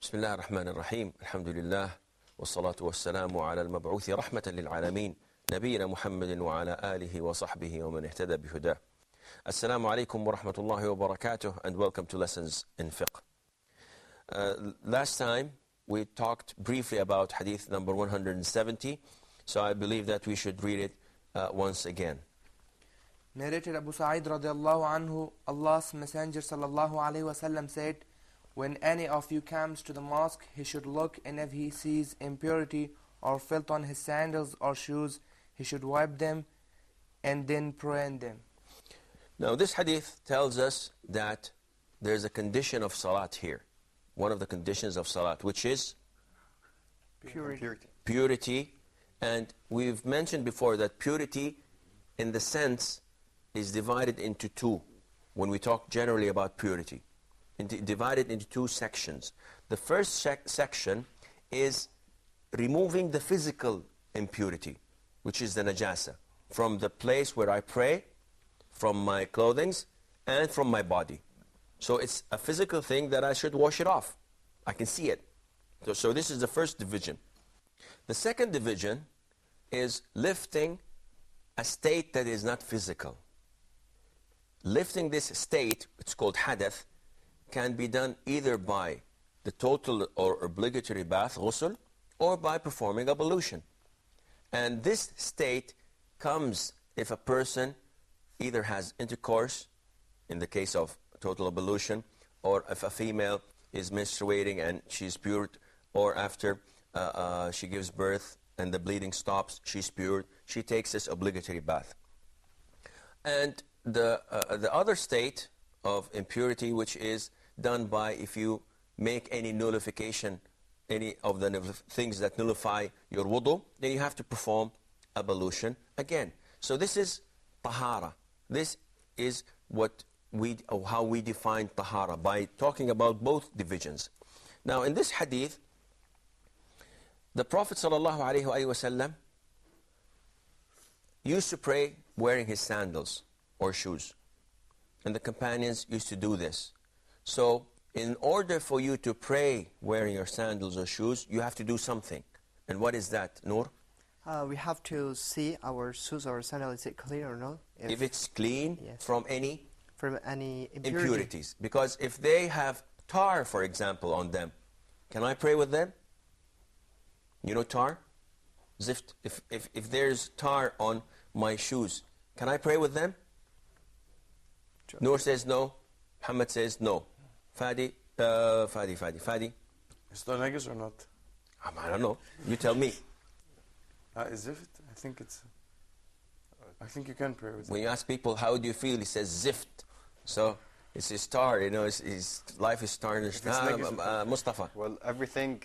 بسم الله الرحمن الرحيم الحمد لله والصلاة والسلام على المبعوث رحمة للعالمين نبينا محمد وعلى آله وصحبه ومن اهتدى بهداه. Assalamu alaikum wa rahmatullahi wa barakatuh, and welcome to Lessons in Fiqh. Last time we talked briefly about hadith number 170, so I believe that we should read it once again. Narrated Abu Sa'id radiallahu anhu, Allah's Messenger sallallahu alayhi wasallam said, when any of you comes to the mosque, he should look, and if he sees impurity or filth on his sandals or shoes, he should wipe them and then pray in them. Now this hadith tells us that there's a condition of salat here. One of the conditions of salat, which is? Purity. And we've mentioned before that purity in the sense is divided into two when we talk generally about purity. Divided into two sections. The first section is removing the physical impurity, which is the najasa, from the place where I pray, from my clothing, and from my body. So it's a physical thing that I should wash it off. I can see it. So this is the first division. The second division is lifting a state that is not physical. Lifting this state, it's called hadath, can be done either by the total or obligatory bath, ghusl, or by performing ablution. And this state comes if a person either has intercourse, in the case of total ablution, or if a female is menstruating and she's pure, or after she gives birth and the bleeding stops, she's pure, she takes this obligatory bath. And the other state of impurity, which is done by if you make any nullification, any of the things that nullify your wudu, then you have to perform ablution again. So this is tahara. This is how we define tahara, by talking about both divisions. Now in this hadith, the Prophet ﷺ used to pray wearing his sandals or shoes. And the companions used to do this. So in order for you to pray wearing your sandals or shoes, you have to do something. And what is that, Noor? We have to see our shoes or sandal, is it clean or not? If it's clean, yes. From any impurities. Because if they have tar, for example, on them, can I pray with them? You know tar? Zift. If there's tar on my shoes, can I pray with them? Sure. Noor says no. Muhammad says no. Fadi. Is that najis or not? I don't know. You tell me. Is it? I think you can pray with it. When you ask people, how do you feel? He says zift. So it's his tar, you know, his life is tarnished. Mustafa. Well, everything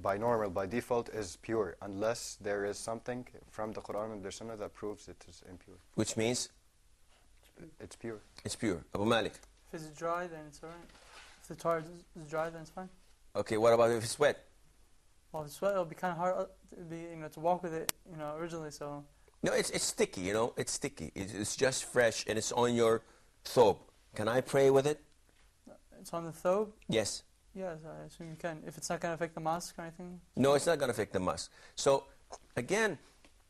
by default is pure, unless there is something from the Quran and the Sunnah that proves it is impure. Which means? It's pure. It's pure. Abu Malik. If it's dry, then it's alright. If the tar is dry, then it's fine. Okay, what about if it's wet? Well, if it's wet, it'll be kind of hard to walk with it, originally, so... No, it's sticky, it's sticky. It's just fresh, and it's on your thobe. Can I pray with it? It's on the thobe? Yes. Yes, I assume you can. If it's not going to affect the mosque or anything? No, it's not going to affect the mosque. So, again,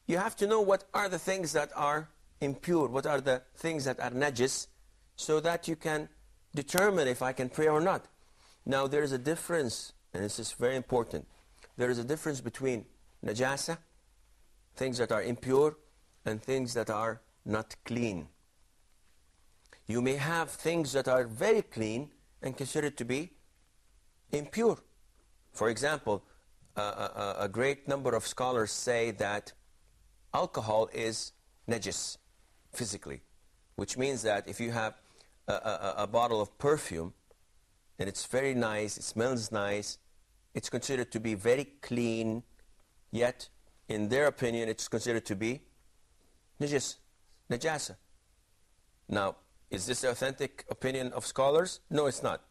you have to know what are the things that are impure, what are the things that are najis, so that you can determine if I can pray or not. Now, there is a difference, and this is very important. There is a difference between najasa, things that are impure, and things that are not clean. You may have things that are very clean and considered to be impure. For example, a great number of scholars say that alcohol is najis physically, which means that if you have a bottle of perfume and it's very nice, it smells nice, it's considered to be very clean, yet in their opinion it's considered to be najasa. Now, is this the authentic opinion of scholars? No, it's not.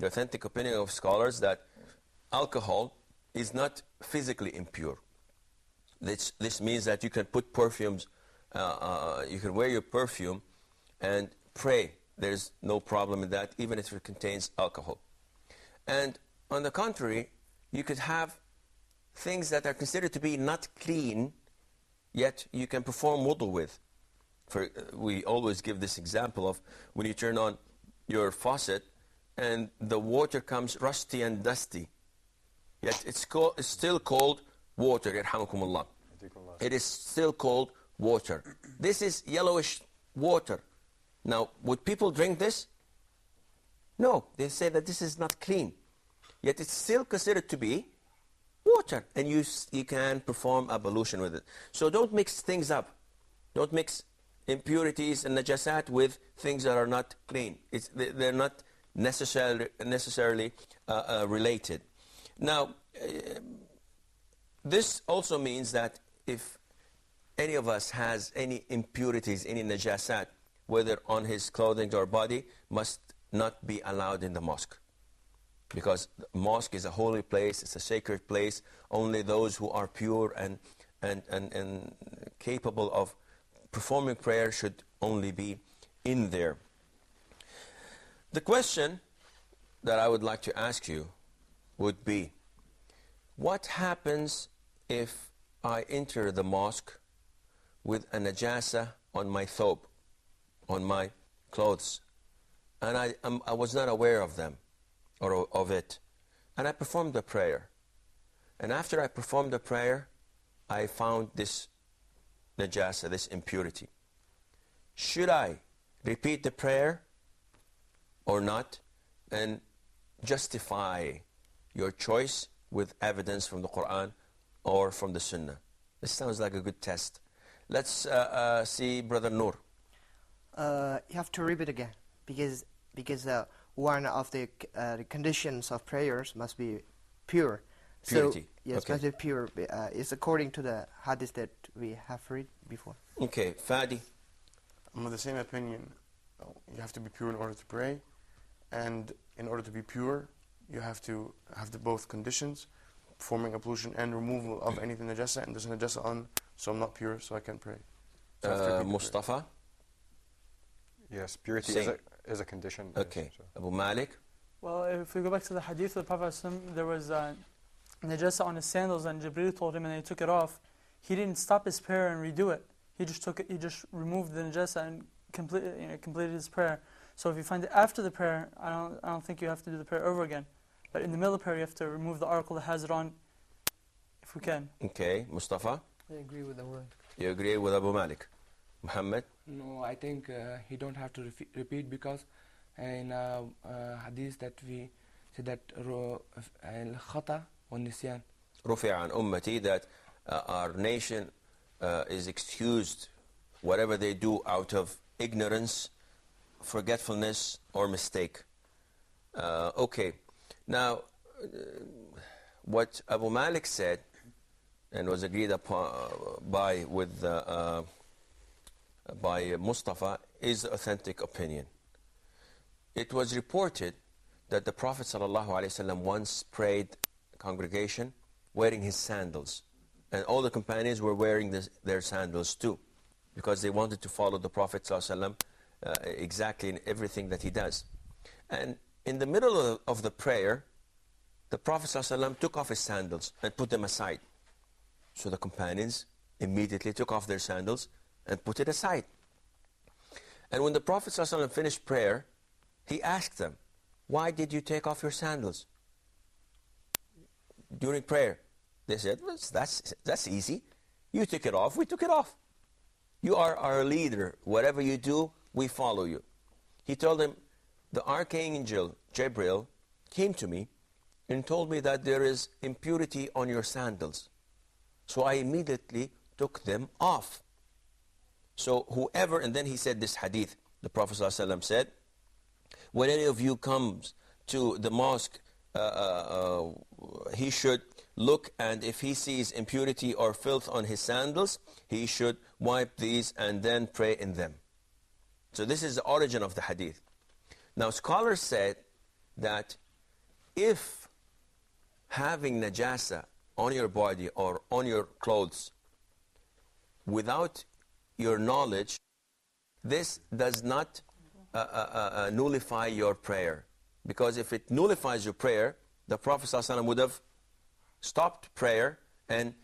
The authentic opinion of scholars that alcohol is not physically impure. This means that you can put perfumes, you can wear your perfume and pray. There's no problem in that, even if it contains alcohol. And on the contrary, you could have things that are considered to be not clean, yet you can perform wudu with. We always give this example of when you turn on your faucet and the water comes rusty and dusty, yet it's still called water. Yarhamukumullah. It is still called water. This is yellowish water. Now, would people drink this? No, they say that this is not clean. Yet it's still considered to be water, and you can perform ablution with it. So don't mix things up. Don't mix impurities and najasat with things that are not clean. They're not necessarily related. Now, this also means that if any of us has any impurities, any najasat, whether on his clothing or body, must not be allowed in the mosque. Because the mosque is a holy place, it's a sacred place. Only those who are pure and capable of performing prayer should only be in there. The question that I would like to ask you would be, what happens if I enter the mosque with a najasa on my thobe, on my clothes, and I was not aware of them or of it, and I performed the prayer, and after I performed the prayer I found this najasa, this impurity. Should I repeat the prayer or not, and justify your choice with evidence from the Quran or from the Sunnah? This sounds like a good test. Let's see Brother Noor. You have to repeat again, because one of the conditions of prayers must be pure. Purity. So, yes, Okay. must be pure. It's according to the hadith that we have read before. Okay, Fadi. I'm of the same opinion. You have to be pure in order to pray, and in order to be pure, you have to have the both conditions, performing ablution and removal of anything najasa, and there's a najasa on, so I'm not pure, so I can't pray. So I have to repeat the prayer. Mustafa. Yes, purity Same. is a condition. Okay. So. Abu Malik. Well, if we go back to the hadith of the Prophet ﷺ, there was najasa on his sandals, and Jibreel told him, and he took it off. He didn't stop his prayer and redo it. He just took it. He just removed the najasa and completed his prayer. So if you find it after the prayer, I don't think you have to do the prayer over again. But in the middle of the prayer, you have to remove the article that has it on, if we can. Okay, Mustafa. I agree with the word. You agree with Abu Malik. Muhammad. No, I think he don't have to repeat, because in hadith that we say that al-khata wa nisyan. رفع عن أمتي, that our nation is excused whatever they do out of ignorance, forgetfulness, or mistake. Okay, now what Abu Malik said and was agreed upon by Mustafa is the authentic opinion. It was reported that the Prophet ﷺ once prayed congregation wearing his sandals, and all the companions were wearing their sandals too, because they wanted to follow the Prophet ﷺ exactly in everything that he does. And in the middle of the prayer, the Prophet ﷺ took off his sandals and put them aside. So the companions immediately took off their sandals and put it aside. And when the Prophet ﷺ finished prayer, he asked them, "Why did you take off your sandals during prayer?" They said, "Well, that's easy. You took it off, we took it off. You are our leader. Whatever you do, we follow you." He told them, "The archangel Jibreel came to me and told me that there is impurity on your sandals. So I immediately took them off. So whoever," and then he said this hadith, the Prophet ﷺ said, "When any of you comes to the mosque, he should look, and if he sees impurity or filth on his sandals, he should wipe these and then pray in them." So this is the origin of the hadith. Now scholars said that if having najasa on your body or on your clothes without your knowledge, this does not nullify your prayer. Because if it nullifies your prayer, the Prophet ﷺ would have stopped prayer and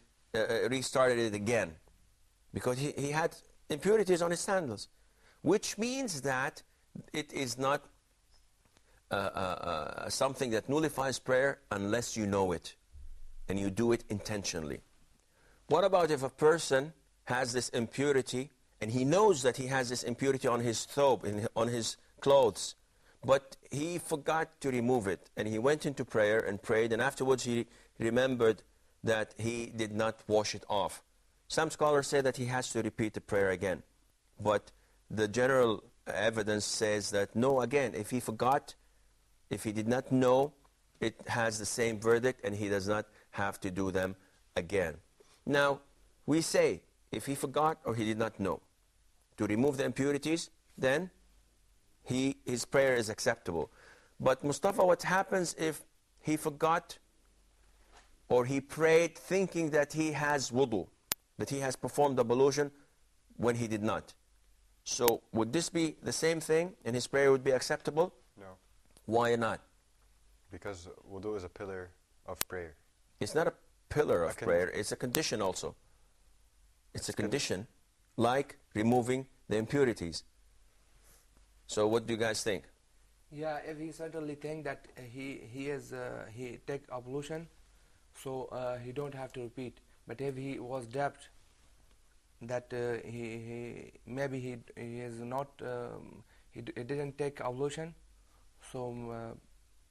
restarted it again. Because he had impurities on his sandals. Which means that it is not something that nullifies prayer unless you know it. And you do it intentionally. What about if a person has this impurity and he knows that he has this impurity on his thobe, on his clothes, but he forgot to remove it, and he went into prayer and prayed, and afterwards he remembered that he did not wash it off. Some scholars say that he has to repeat the prayer again. But the general evidence says that no, again, if he forgot, if he did not know, it has the same verdict and he does not have to do them again. Now, we say, if he forgot or he did not know to remove the impurities, then his prayer is acceptable. But Mustafa, what happens if he forgot or he prayed thinking that he has wudu, that he has performed ablution when he did not? So would this be the same thing and his prayer would be acceptable? No. Why not? Because wudu is a pillar of prayer. It's not a pillar of prayer, it's a condition also. It's a condition like removing the impurities. So what do you guys think? Yeah, if he certainly think that he take ablution, so he don't have to repeat. But if he was doubt that he is not he didn't take ablution, so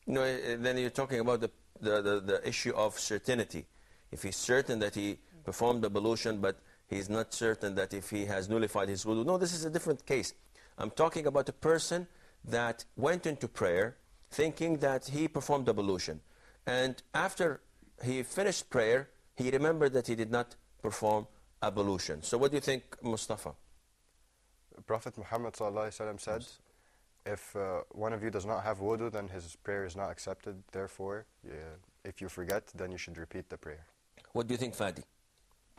no, then you're talking about the issue of certainty. If he's certain that he performed ablution, but he's not certain that if he has nullified his wudu. No, this is a different case. I'm talking about a person that went into prayer thinking that he performed ablution. And after he finished prayer, he remembered that he did not perform ablution. So what do you think, Mustafa? Prophet Muhammad ﷺ said, if one of you does not have wudu, then his prayer is not accepted. Therefore, if you forget, then you should repeat the prayer. What do you think, Fadi?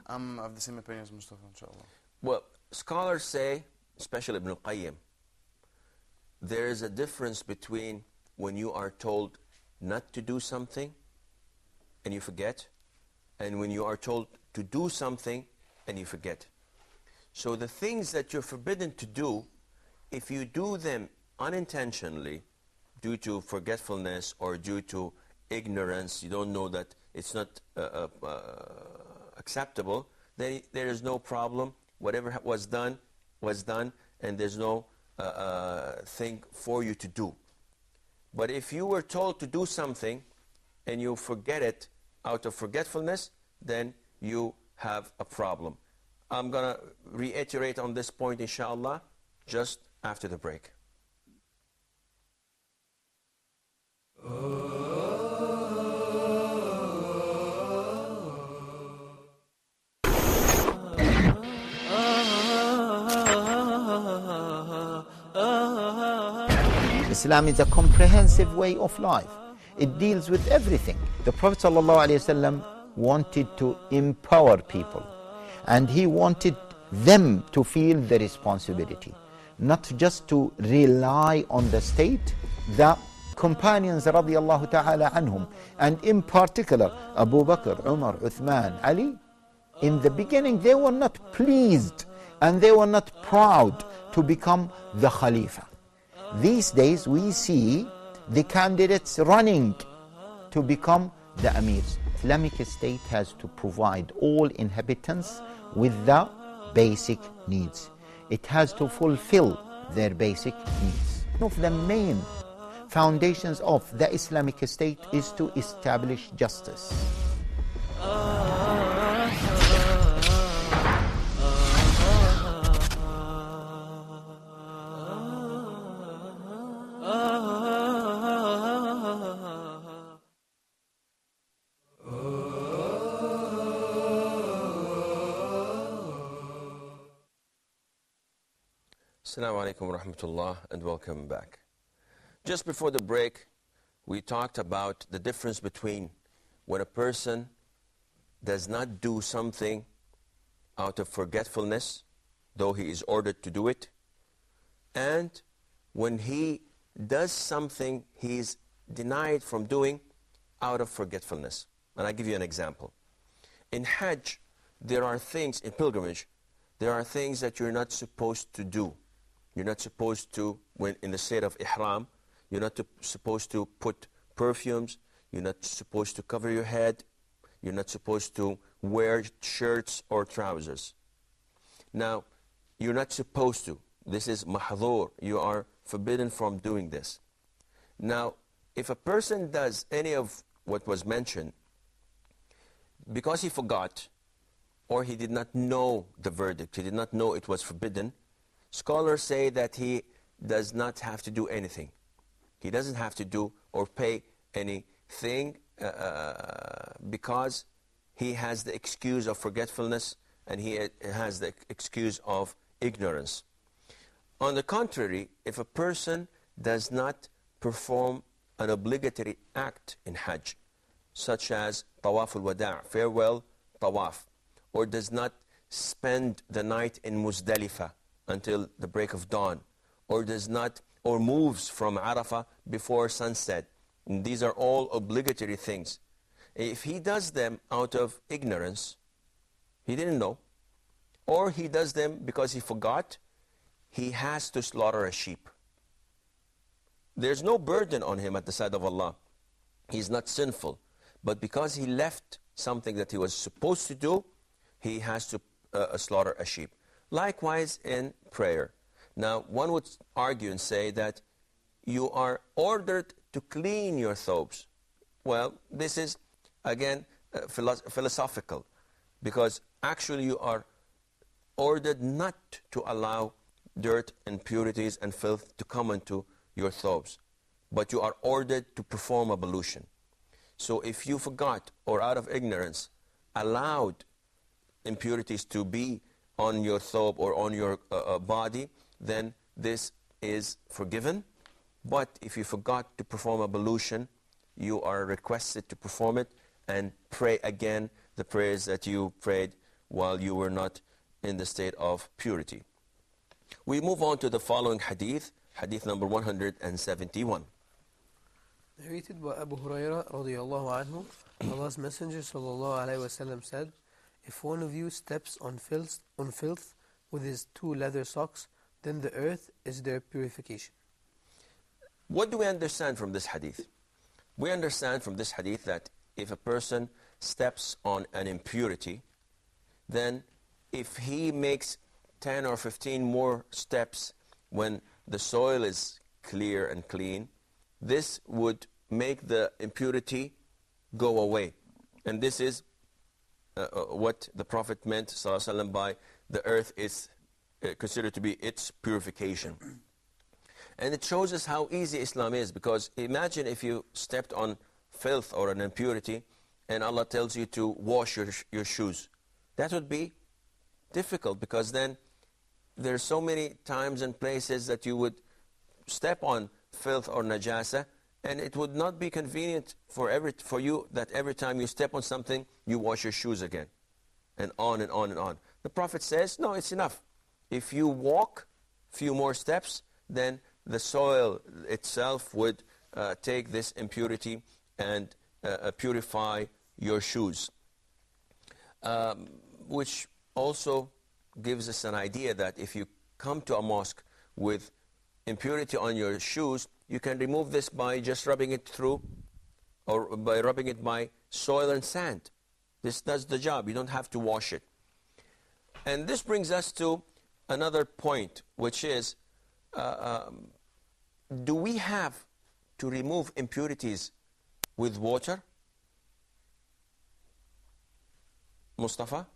I'm of the same opinion as Mustafa, inshallah. Well, scholars say, especially Ibn al-Qayyim, there is a difference between when you are told not to do something and you forget, and when you are told to do something and you forget. So the things that you're forbidden to do, if you do them unintentionally due to forgetfulness or due to ignorance, you don't know that it's not acceptable, then there is no problem. Whatever was done, and there's no thing for you to do. But if you were told to do something and you forget it out of forgetfulness, then you have a problem. I'm going to reiterate on this point, inshallah, just after the break. Islam is a comprehensive way of life. It deals with everything. The Prophet ﷺ wanted to empower people, and he wanted them to feel the responsibility, not just to rely on the state. The companions radiallahu ta'ala anhum, and in particular Abu Bakr, Umar, Uthman, Ali, in the beginning they were not pleased and they were not proud to become the Khalifa. These days we see the candidates running to become the amirs. Islamic State has to provide all inhabitants with the basic needs. It has to fulfill their basic needs. One of the main foundations of the Islamic State is to establish justice. Assalamu alaikum wa rahmatullah, and welcome back. Just before the break, we talked about the difference between when a person does not do something out of forgetfulness, though he is ordered to do it, and when he does something he is denied from doing out of forgetfulness. And I give you an example. In Hajj, there are things, in pilgrimage, there are things that you're not supposed to do. You're not supposed to, when in the state of ihram, you're not supposed to put perfumes, you're not supposed to cover your head, you're not supposed to wear shirts or trousers. Now, you're not supposed to. This is mahdhur. You are forbidden from doing this. Now, if a person does any of what was mentioned, because he forgot, or he did not know the verdict, he did not know it was forbidden, scholars say that he does not have to do anything. He doesn't have to do or pay anything because he has the excuse of forgetfulness and he has the excuse of ignorance. On the contrary, if a person does not perform an obligatory act in Hajj, such as tawaf al-wada', farewell tawaf, or does not spend the night in Muzdalifah until the break of dawn, or does not, or moves from Arafah before sunset, and these are all obligatory things. If he does them out of ignorance, he didn't know, or he does them because he forgot, he has to slaughter a sheep. There's no burden on him at the side of Allah. He's not sinful. But because he left something that he was supposed to do, he has to slaughter a sheep. Likewise in prayer. Now, one would argue and say that you are ordered to clean your thobes. Well, this is, again, philosophical. Because actually you are ordered not to allow dirt, impurities, and filth to come into your thobes. But you are ordered to perform ablution. So if you forgot or out of ignorance allowed impurities to be on your thobe or on your body, then this is forgiven. But if you forgot to perform ablution, you are requested to perform it and pray again the prayers that you prayed while you were not in the state of purity. We move on to the following hadith, hadith number 171. Narrated by Abu Hurairah radiyallahu anhu, Allah's Messenger sallallahu alayhi wasallam said, if one of you steps on filth with his two leather socks, then the earth is their purification. What do we understand from this hadith? We understand from this hadith that if a person steps on an impurity, then if he makes 10 or 15 more steps when the soil is clear and clean, this would make the impurity go away. And this is what the Prophet meant ﷺ by the earth is considered to be its purification. And it shows us how easy Islam is, because imagine if you stepped on filth or an impurity and Allah tells you to wash your shoes. That would be difficult, because then there are so many times and places that you would step on filth or najasa, and it would not be convenient for you that every time you step on something, you wash your shoes again, and on and on and on. The Prophet says, no, it's enough. If you walk a few more steps, then the soil itself would take this impurity and purify your shoes. Which also gives us an idea that if you come to a mosque with impurity on your shoes, you can remove this by just rubbing it through, or by rubbing it by soil and sand. This does the job. You don't have to wash it. And this brings us to another point, which is, do we have to remove impurities with water? Mustafa?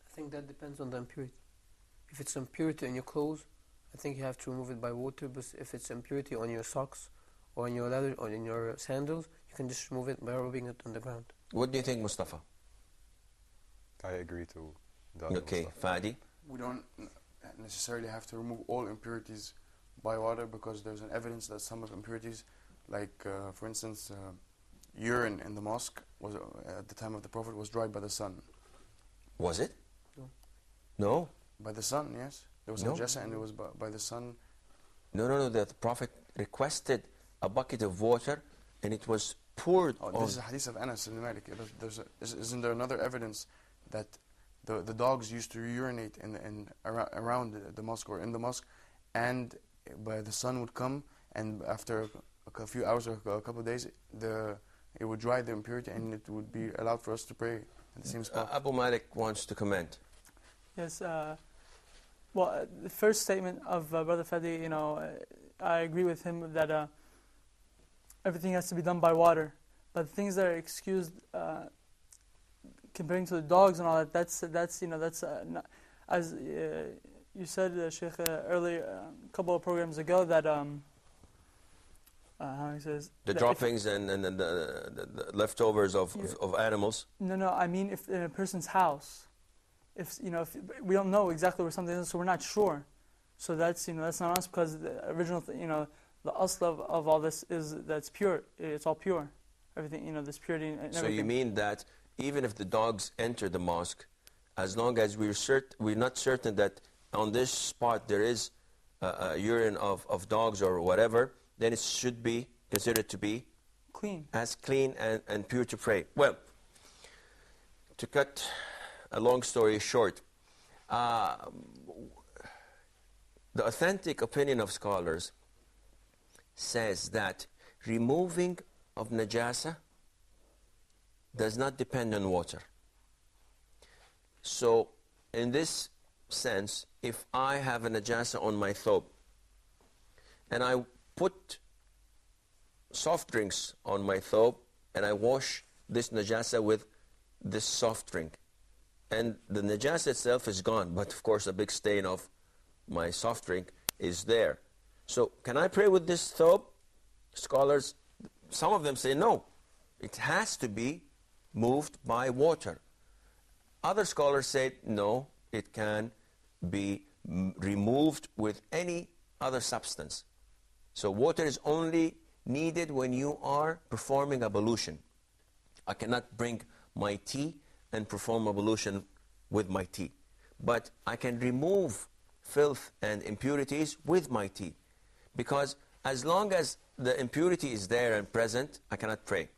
I think that depends on the impurity. If it's impurity in your clothes, I think you have to remove it by water. But if it's impurity on your socks or on your leather or in your sandals, you can just remove it by rubbing it on the ground. What do you think, Mustafa? I agree to that. Okay, Fadi? We don't necessarily have to remove all impurities by water, because there's an evidence that some of impurities, like for instance, urine in the mosque was at the time of the Prophet was dried by the sun. Was it? No. No? By the sun, yes. There was No. najasa and it was by the sun. No. The Prophet requested a bucket of water and it was poured Oh, on. this is a hadith of Anas ibn Malik. Isn't there another evidence that the dogs used to urinate around the mosque or in the mosque, and the sun would come, and after a few hours or a couple of days, it would dry the impurity, and it would be allowed for us to pray at the same spot. Abu Malik wants to comment. Yes. Well, the first statement of Brother Fadi, you know, I agree with him that everything has to be done by water. But things that are excused, comparing to the dogs and all that, that's not, as you said, Sheikh, earlier, a couple of programs ago, that how he says the droppings and the leftovers of animals. No, I mean if in a person's house, if we don't know exactly where something is, so we're not sure. So that's that's not us, because the original the asl of all this is that's pure. It's all pure. Everything this purity and everything. So you mean that even if the dogs enter the mosque, as long as we're not certain that on this spot there is urine of dogs or whatever, then it should be considered to be clean and pure to pray. Well, to cut a long story short, the authentic opinion of scholars says that removing of najasa does not depend on water. So in this sense, if I have a najasa on my thobe and I put soft drinks on my thobe and I wash this najasa with this soft drink, and the najasa itself is gone, but of course a big stain of my soft drink is there. So can I pray with this thobe? Scholars, some of them say no. It has to be moved by water. Other scholars say no, it can be removed with any other substance. So water is only needed when you are performing ablution. I cannot bring my tea and perform ablution with my tea. But I can remove filth and impurities with my tea. Because as long as the impurity is there and present, I cannot pray.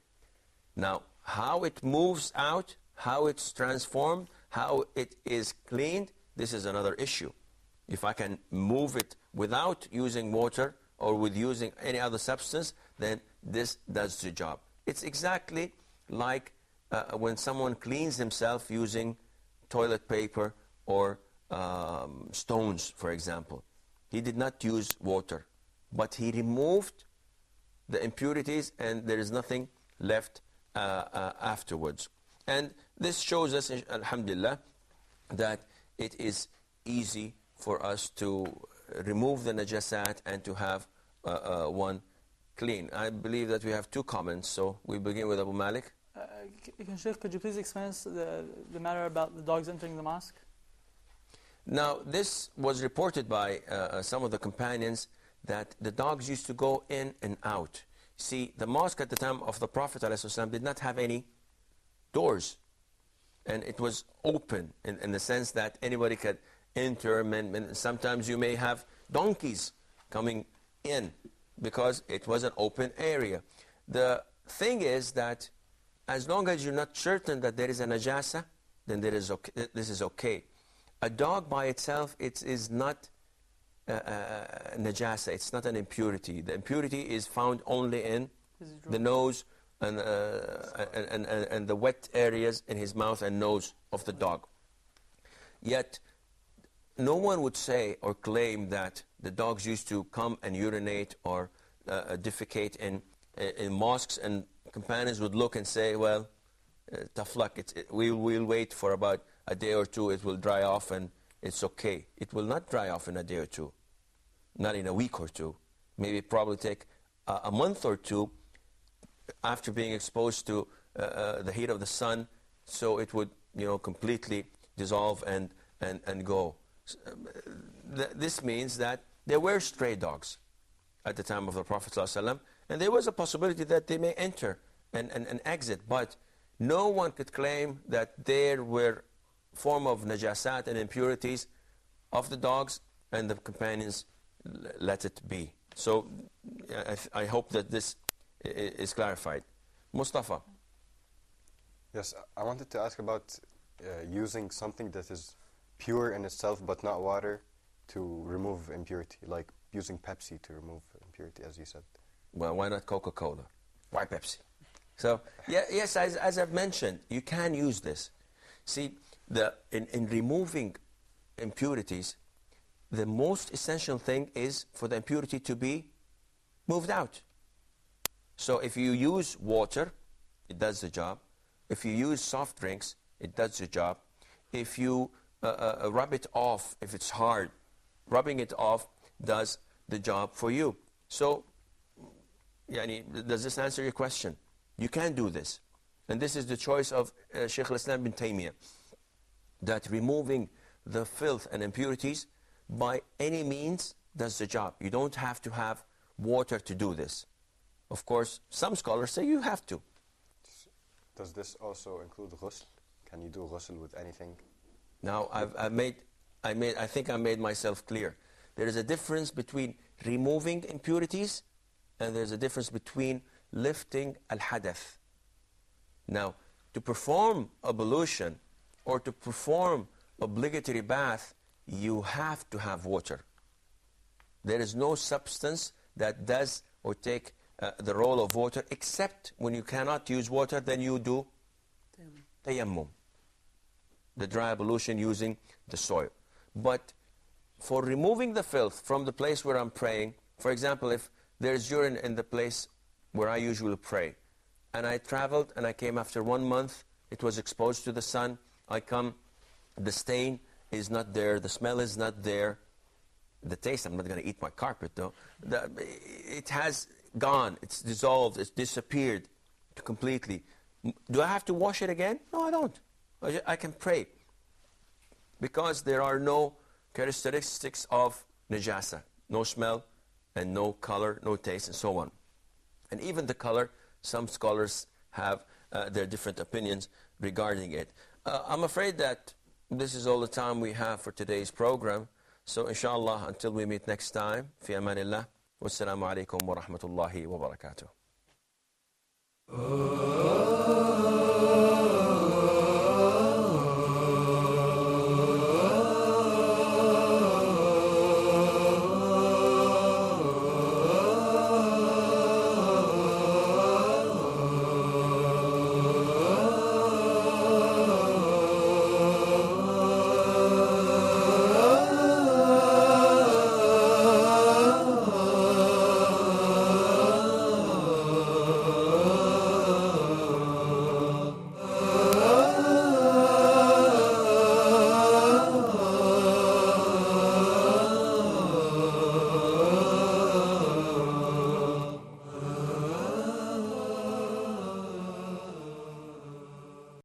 Now, how it moves out, how it's transformed, how it is cleaned, this is another issue. If I can move it without using water or with using any other substance, then this does the job. It's exactly like when someone cleans himself using toilet paper or stones, for example. He did not use water, but he removed the impurities and there is nothing left afterwards. And this shows us, alhamdulillah, that it is easy for us to remove the najasat and to have one clean. I believe that we have two comments, so we begin with Abu Malik. Sheikh, could you please explain the matter about the dogs entering the mosque? Now, this was reported by some of the companions that the dogs used to go in and out. See, the mosque at the time of the Prophet ﷺ did not have any doors. And it was open in the sense that anybody could enter. And sometimes you may have donkeys coming in because it was an open area. The thing is that as long as you're not certain that there is a najasa, then this is okay. A dog by itself, it is not najasa, it's not an impurity. The impurity is found only in the nose and the wet areas in his mouth and nose of the dog. Yet, no one would say or claim that the dogs used to come and urinate or defecate in mosques, and companions would look and say, well, tough luck, we'll wait for about a day or two, it will dry off and it's okay. It will not dry off in a day or two, not in a week or two. Maybe probably take a month or two after being exposed to the heat of the sun, so it would completely dissolve and go. This means that there were stray dogs at the time of the Prophet ﷺ, and there was a possibility that they may enter and exit, but no one could claim that there were form of najasat and impurities of the dogs, and the companions let it be. So I hope that this is clarified. Mustafa. Yes, I wanted to ask about using something that is pure in itself but not water to remove impurity, like using Pepsi to remove impurity, as you said. Well, why not Coca-Cola? Why Pepsi? So, yes, as I've mentioned, you can use this. See, in removing impurities, the most essential thing is for the impurity to be moved out. So if you use water, it does the job. If you use soft drinks, it does the job. If you rub it off, if it's hard, rubbing it off does the job for you. So, does this answer your question? You can do this. And this is the choice of Shaykh al-Islam bin Taymiyyah, that removing the filth and impurities by any means does the job. You don't have to have water to do this. Of course, some scholars say you have to. Does this also include ghusl? Can you do ghusl with anything? Now, I think I made myself clear. There is a difference between removing impurities and there's a difference between lifting al-hadath. Now, to perform ablution or to perform obligatory bath, you have to have water. There is no substance that does or take the role of water, except when you cannot use water, then you do tayammum, the dry ablution using the soil. But for removing the filth from the place where I'm praying, for example, if there's urine in the place where I usually pray, and I traveled and I came after 1 month, it was exposed to the sun, I come, the stain is not there, the smell is not there, the taste, I'm not going to eat my carpet though, it has gone, it's dissolved, it's disappeared completely. Do I have to wash it again? No, I don't. I can pray, because there are no characteristics of najasa, no smell and no color, no taste, and so on. And even the color, some scholars have their different opinions regarding it. I'm afraid that this is all the time we have for today's program. So inshallah, until we meet next time, fi amanillah, wassalamu alaikum wa rahmatullahi wa barakatuh.